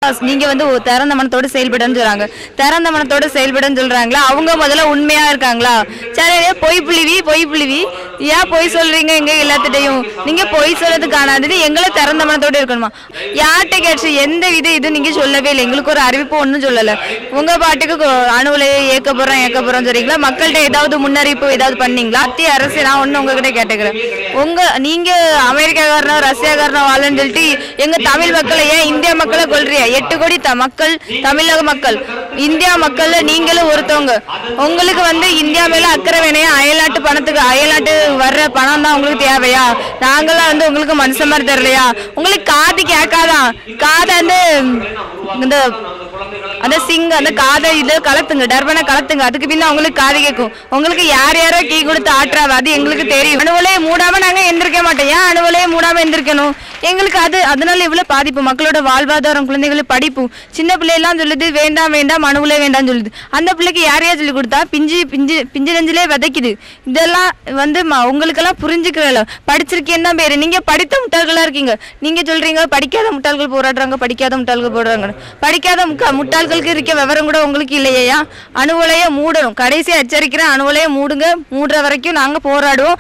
நீங்க வந்து திறந்த மனத்தோட செயல்படுன்னு சொல்றாங்க. திறந்த மனத்தோட செயல்படுன்னு சொல்றாங்களா? அவங்க முதல்ல உண்மையா இருக்காங்களா? சரி, பொய் புலிவி ஏன் பொய் சொல்றீங்க? எங்க எல்லாத்திட்டையும் நீங்க பொய் சொல்றது காணாது. எங்களை திறந்த மனத்தோட இருக்கணுமா? யார்கிட்ட கேட்டு எந்த இது நீங்க சொல்லவே இல்லை. எங்களுக்கு ஒரு அறிவிப்பு ஒன்றும் சொல்லல. உங்க பாட்டுக்கு அணு உலையை ஏற்க போறோம் சொல்றீங்களா? மக்கள்கிட்ட ஏதாவது முன்னறிவிப்பு ஏதாவது பண்ணீங்களா? மத்திய அரசு நான் ஒண்ணு உங்ககிட்ட கேட்டுக்கிறேன். நீங்க அமெரிக்காக்காரனோ ரஷ்யாக்காரனோ வாழன்னு சொல்லிட்டு எங்க தமிழ் மக்களை ஏன் இந்திய மக்களை கொள்றியா? 8 கோடி மக்கள், தமிழக மக்கள், இந்தியா மக்கள் நீங்களும் ஒருத்தவங்க. உங்களுக்கு வந்து இந்தியா மேல அக்கறை வேணையா? அயல்நாட்டு பணத்துக்கு அயல்நாட்டு வர்ற பணம் தான் உங்களுக்கு தேவையா? நாங்களாம் வந்து உங்களுக்கு மனுஷன் மாதிரி தெரியலையா? உங்களுக்கு காது கேட்காதான்? காதை வந்து இந்த அந்த சிங்க அந்த காதை இதை கலத்துங்க, டர்பனை கலத்துங்க. அதுக்கு பின்ன உங்களுக்கு காது கேட்கும். உங்களுக்கு யாரோ கீ கொடுத்து ஆட்டுறாவ அது எங்களுக்கு தெரியும். அணுவலையை மூடாம நாங்க எந்திரிக்க மாட்டோம். ஏன் அணுவலையை மூடாம எந்திரிக்கணும்? எங்களுக்கு அதனால இவ்வளவு பாதிப்பு. மக்களோட வாழ்வாதாரம், குழந்தைகளுக்கு படிப்பு. சின்ன பிள்ளைலாம் சொல்லுது வேண்டாம் அணுவுலே வேண்டாம்னு சொல்லுது. அந்த பிள்ளைக்கு யாரையா சொல்லி கொடுத்தா பிஞ்சு நெஞ்சிலே விதைக்குது. இதெல்லாம் வந்து உங்களுக்கெல்லாம் புரிஞ்சுக்கல. படிச்சிருக்கேன்னு தான் பேரு. நீங்க படித்த முட்டாள்களா இருக்கீங்க. நீங்க சொல்றீங்க படிக்காத முட்டாள்கள் போராடுறாங்க, படிக்காத முட்டாள்கள் போடுறாங்க. படிக்காத முட்டாள்களுக்கு இருக்க விவரம் கூட உங்களுக்கு இல்லையா? அணு உலையை மூடணும். கடைசியா எச்சரிக்கிறேன், அணு உலையை மூடுங்க. மூடுற வரைக்கும் நாங்க போராடுவோம்.